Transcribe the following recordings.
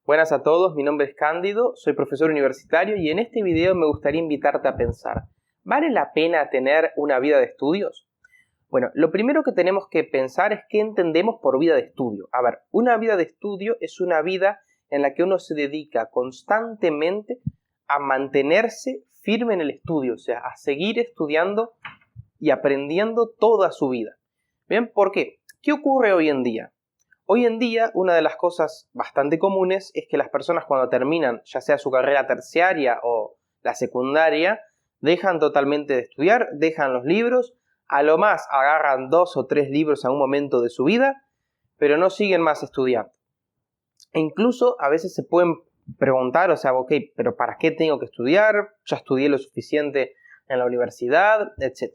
Buenas a todos, mi nombre es Cándido, soy profesor universitario y en este video me gustaría invitarte a pensar, ¿vale la pena tener una vida de estudios? Bueno, lo primero que tenemos que pensar es qué entendemos por vida de estudio. A ver, una vida de estudio es una vida en la que uno se dedica constantemente a mantenerse firme en el estudio, o sea, a seguir estudiando y aprendiendo toda su vida. ¿Bien? ¿Por qué? ¿Qué ocurre hoy en día? Hoy en día, una de las cosas bastante comunes es que las personas cuando terminan, ya sea su carrera terciaria o la secundaria, dejan totalmente de estudiar, dejan los libros, a lo más agarran 2 o 3 libros a un momento de su vida, pero no siguen más estudiando. E incluso a veces se pueden preguntar, o sea, ok, pero ¿para qué tengo que estudiar? Ya estudié lo suficiente en la universidad, etc.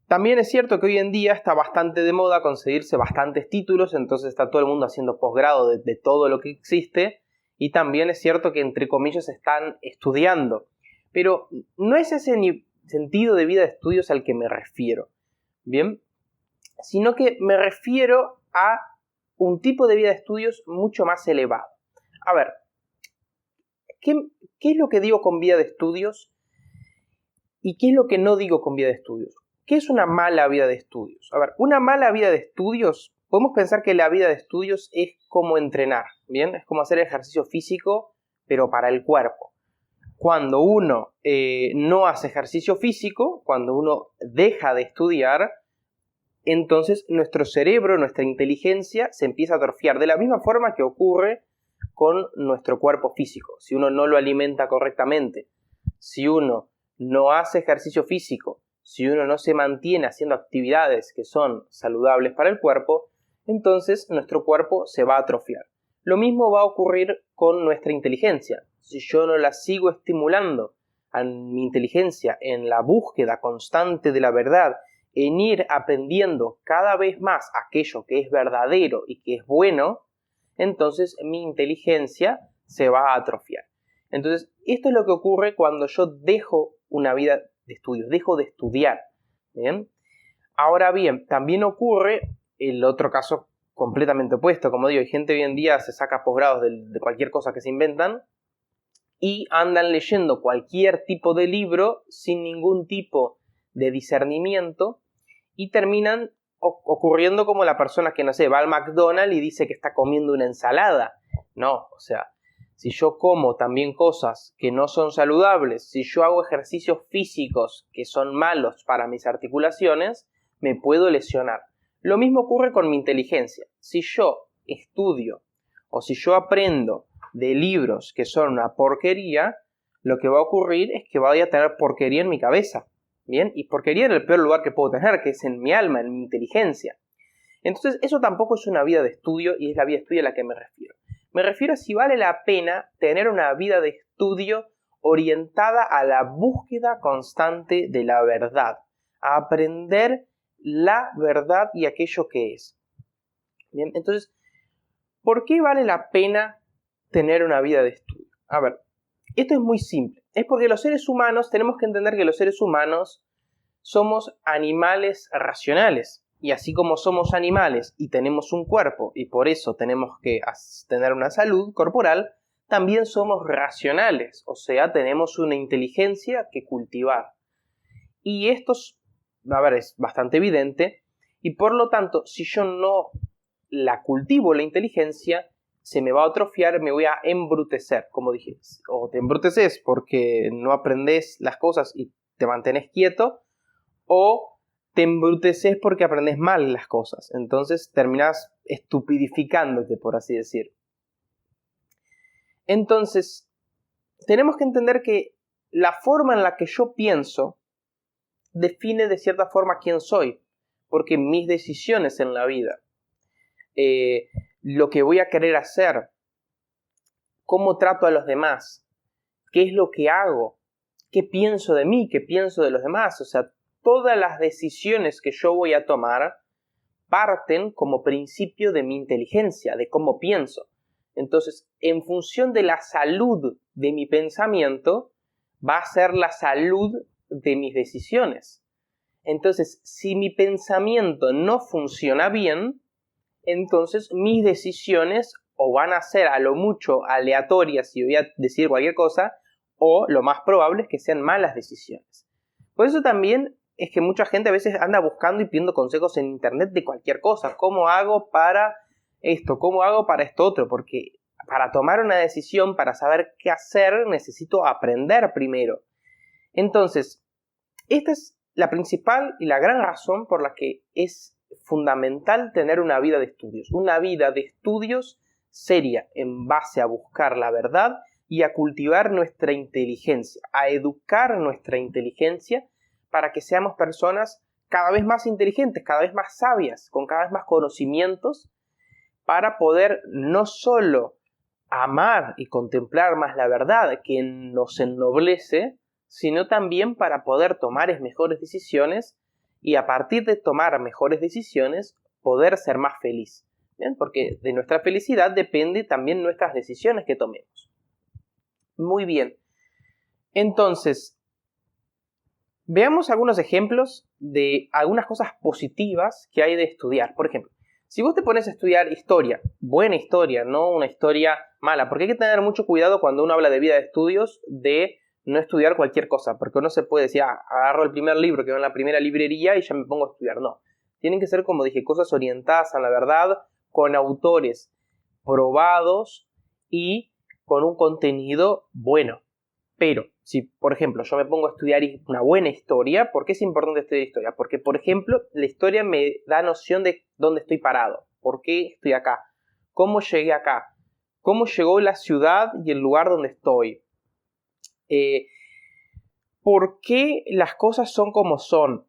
También es cierto que hoy en día está bastante de moda conseguirse bastantes títulos, entonces está todo el mundo haciendo posgrado de todo lo que existe, y también es cierto que entre comillas están estudiando. Pero no es ese sentido de vida de estudios al que me refiero, ¿bien? Sino que me refiero a un tipo de vida de estudios mucho más elevado. A ver, ¿qué es lo que digo con vida de estudios? ¿Y qué es lo que no digo con vida de estudios? ¿Qué es una mala vida de estudios? A ver, una mala vida de estudios, podemos pensar que la vida de estudios es como entrenar, ¿bien? Es como hacer ejercicio físico, pero para el cuerpo. Cuando uno no hace ejercicio físico, cuando uno deja de estudiar, entonces nuestro cerebro, nuestra inteligencia se empieza a atrofiar de la misma forma que ocurre con nuestro cuerpo físico. Si uno no lo alimenta correctamente, si uno no hace ejercicio físico, si uno no se mantiene haciendo actividades que son saludables para el cuerpo, entonces nuestro cuerpo se va a atrofiar. Lo mismo va a ocurrir con nuestra inteligencia. Si yo no la sigo estimulando a mi inteligencia en la búsqueda constante de la verdad, en ir aprendiendo cada vez más aquello que es verdadero y que es bueno, entonces mi inteligencia se va a atrofiar. Entonces, esto es lo que ocurre cuando yo dejo una vida de estudios, dejo de estudiar. ¿Bien? Ahora bien, también ocurre el otro caso completamente opuesto. Como digo, hay gente hoy en día se saca posgrados de cualquier cosa que se inventan y andan leyendo cualquier tipo de libro sin ningún tipo de discernimiento y terminan ocurriendo como la persona que, no sé, va al McDonald's y dice que está comiendo una ensalada. No, o sea, si yo como también cosas que no son saludables, si yo hago ejercicios físicos que son malos para mis articulaciones, me puedo lesionar. Lo mismo ocurre con mi inteligencia. Si yo estudio o si yo aprendo de libros que son una porquería, lo que va a ocurrir es que voy a tener porquería en mi cabeza. ¿Bien? Y porquería en el peor lugar que puedo tener, que es en mi alma, en mi inteligencia. Entonces, eso tampoco es una vida de estudio y es la vida de estudio a la que me refiero. Me refiero a si vale la pena tener una vida de estudio orientada a la búsqueda constante de la verdad, a aprender la verdad y aquello que es. Bien, entonces, ¿por qué vale la pena tener una vida de estudio? A ver, esto es muy simple. Es porque los seres humanos, tenemos que entender que los seres humanos somos animales racionales. Y así como somos animales y tenemos un cuerpo y por eso tenemos que tener una salud corporal, también somos racionales. O sea, tenemos una inteligencia que cultivar. Y esto es bastante evidente. Y por lo tanto, si yo no la cultivo, la inteligencia, se me va a atrofiar, me voy a embrutecer, como dije. O te embruteces porque no aprendes las cosas y te mantenés quieto, o te embruteces porque aprendes mal las cosas. Entonces terminás estupidificándote, por así decir. Entonces, tenemos que entender que la forma en la que yo pienso define de cierta forma quién soy, porque mis decisiones en la vida, lo que voy a querer hacer, cómo trato a los demás, qué es lo que hago, qué pienso de mí, qué pienso de los demás, o sea, todas las decisiones que yo voy a tomar parten como principio de mi inteligencia, de cómo pienso. Entonces, en función de la salud de mi pensamiento, va a ser la salud de mis decisiones. Entonces, si mi pensamiento no funciona bien, entonces mis decisiones o van a ser a lo mucho aleatorias y voy a decir cualquier cosa, o lo más probable es que sean malas decisiones. Por eso también es que mucha gente a veces anda buscando y pidiendo consejos en internet de cualquier cosa. ¿Cómo hago para esto? ¿Cómo hago para esto otro? Porque para tomar una decisión, para saber qué hacer, necesito aprender primero. Entonces, esta es la principal y la gran razón por la que es fundamental tener una vida de estudios. Una vida de estudios seria, en base a buscar la verdad y a cultivar nuestra inteligencia, a educar nuestra inteligencia para que seamos personas cada vez más inteligentes, cada vez más sabias, con cada vez más conocimientos, para poder no solo amar y contemplar más la verdad que nos ennoblece, sino también para poder tomar mejores decisiones y a partir de tomar mejores decisiones poder ser más feliz. ¿Bien? Porque de nuestra felicidad depende también nuestras decisiones que tomemos. Muy bien. Entonces, veamos algunos ejemplos de algunas cosas positivas que hay de estudiar. Por ejemplo, si vos te pones a estudiar historia, buena historia, no una historia mala, porque hay que tener mucho cuidado cuando uno habla de vida de estudios de no estudiar cualquier cosa, porque uno se puede decir, agarro el primer libro que va en la primera librería y ya me pongo a estudiar. No, tienen que ser, como dije, cosas orientadas a la verdad, con autores probados y con un contenido bueno. Pero, si por ejemplo yo me pongo a estudiar una buena historia, ¿por qué es importante estudiar historia? Porque, por ejemplo, la historia me da noción de dónde estoy parado, por qué estoy acá, cómo llegué acá, cómo llegó la ciudad y el lugar donde estoy, por qué las cosas son como son.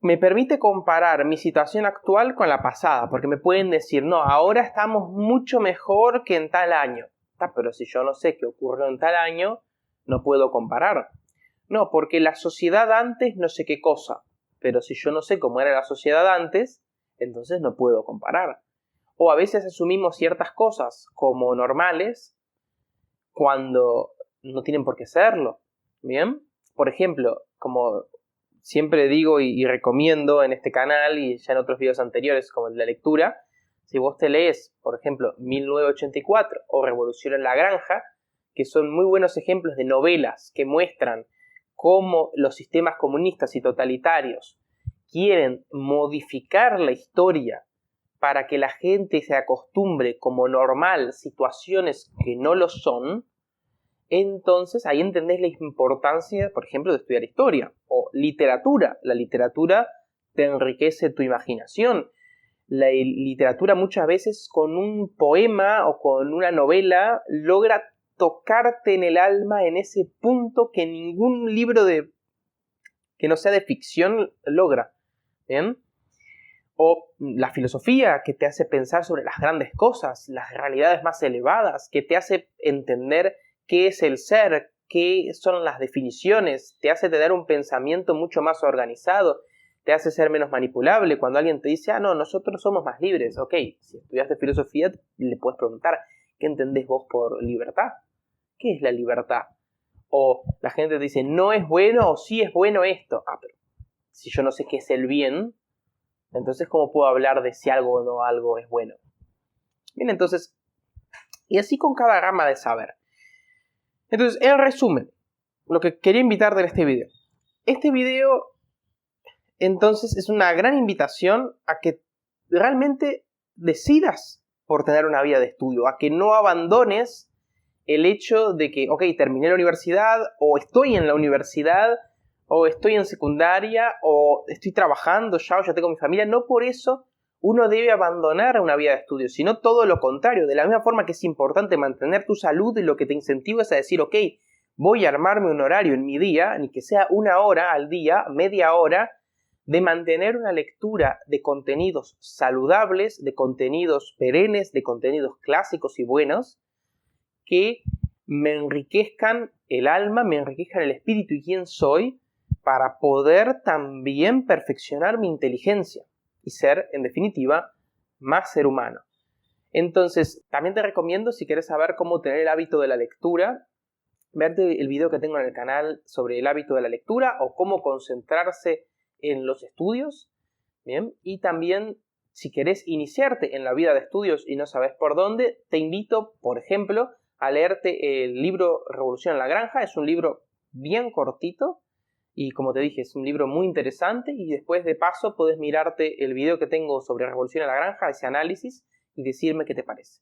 Me permite comparar mi situación actual con la pasada, porque me pueden decir, no, ahora estamos mucho mejor que en tal año. Pero si yo no sé qué ocurrió en tal año, no puedo comparar. No, porque la sociedad antes no sé qué cosa, pero si yo no sé cómo era la sociedad antes, entonces no puedo comparar. O a veces asumimos ciertas cosas como normales cuando no tienen por qué serlo. ¿Bien? Por ejemplo, como siempre digo y recomiendo en este canal y ya en otros videos anteriores como el de la lectura, si vos te lees, por ejemplo, 1984 o Revolución en la Granja, que son muy buenos ejemplos de novelas que muestran cómo los sistemas comunistas y totalitarios quieren modificar la historia para que la gente se acostumbre como normal situaciones que no lo son, entonces ahí entendés la importancia, por ejemplo, de estudiar historia o literatura. La literatura te enriquece tu imaginación. La literatura muchas veces con un poema o con una novela logra tocarte en el alma en ese punto que ningún libro que no sea de ficción logra. ¿Bien? O la filosofía que te hace pensar sobre las grandes cosas, las realidades más elevadas, que te hace entender qué es el ser, qué son las definiciones, te hace tener un pensamiento mucho más organizado, te hace ser menos manipulable. Cuando alguien te dice, no, nosotros somos más libres, ok, si estudiaste filosofía le puedes preguntar, ¿qué entendés vos por libertad? ¿Qué es la libertad? O la gente te dice, no es bueno o sí es bueno esto. Pero si yo no sé qué es el bien, entonces ¿cómo puedo hablar de si algo o no algo es bueno? Bien, entonces, y así con cada gama de saber. Entonces, en resumen, lo que quería invitarte en este video entonces es una gran invitación a que realmente decidas por tener una vida de estudio, a que no abandones el hecho de que, ok, terminé la universidad, o estoy en la universidad, o estoy en secundaria, o estoy trabajando ya, o ya tengo mi familia. No por eso uno debe abandonar una vida de estudio, sino todo lo contrario. De la misma forma que es importante mantener tu salud, y lo que te incentiva es a decir, ok, voy a armarme un horario en mi día, ni que sea 1 hora al día, media hora, de mantener una lectura de contenidos saludables, de contenidos perennes, de contenidos clásicos y buenos, que me enriquezcan el alma, me enriquezcan el espíritu y quién soy, para poder también perfeccionar mi inteligencia y ser, en definitiva, más ser humano. Entonces, también te recomiendo, si quieres saber cómo tener el hábito de la lectura, verte el video que tengo en el canal sobre el hábito de la lectura o cómo concentrarse en los estudios, ¿bien? Y también Si querés iniciarte en la vida de estudios y no sabes por dónde, te invito, por ejemplo, a leerte el libro Revolución en la Granja. Es un libro bien cortito y, como te dije, es un libro muy interesante, y después de paso podés mirarte el video que tengo sobre Revolución en la Granja, ese análisis, y decirme qué te parece.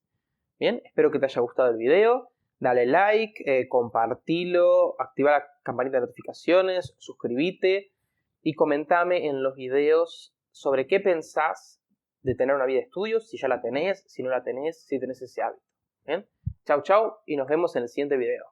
Bien, espero que te haya gustado el video. Dale like, compartilo, activa la campanita de notificaciones, suscríbete y comentame en los videos sobre qué pensás de tener una vida de estudios, si ya la tenés, si no la tenés, si tenés ese hábito. Bien, chau chau y nos vemos en el siguiente video.